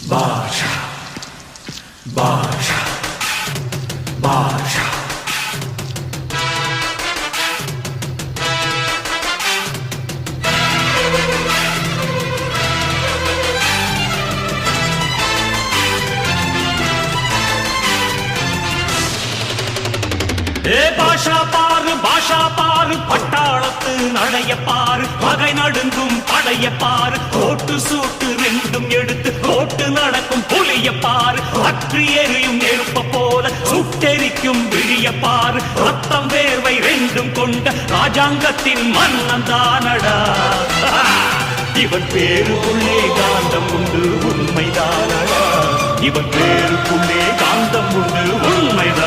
பாஷா பாஷா பாஷா பாஷா பாரு பட்டாளத்து நடைய பாரு பகை நடுங்கும் படைய பாரு கோட்டு சூட்டு ரெண்டும் எடுத்து கோட்டு நடக்கும் புலிய பாரு அற்றி எரியும் நெருப்ப போல சுட்டெரிக்கும் விழிய பாரு ரத்தம் வேர்வை ரெண்டும் கொண்ட ராஜாங்கத்தின் மன்னன் தானடா இவன் பேருக்குள்ளே காந்தம் உண்டு உண்மைதானடா இவன் பேருக்குள்ளே காந்தம் உண்டு உண்மைதான்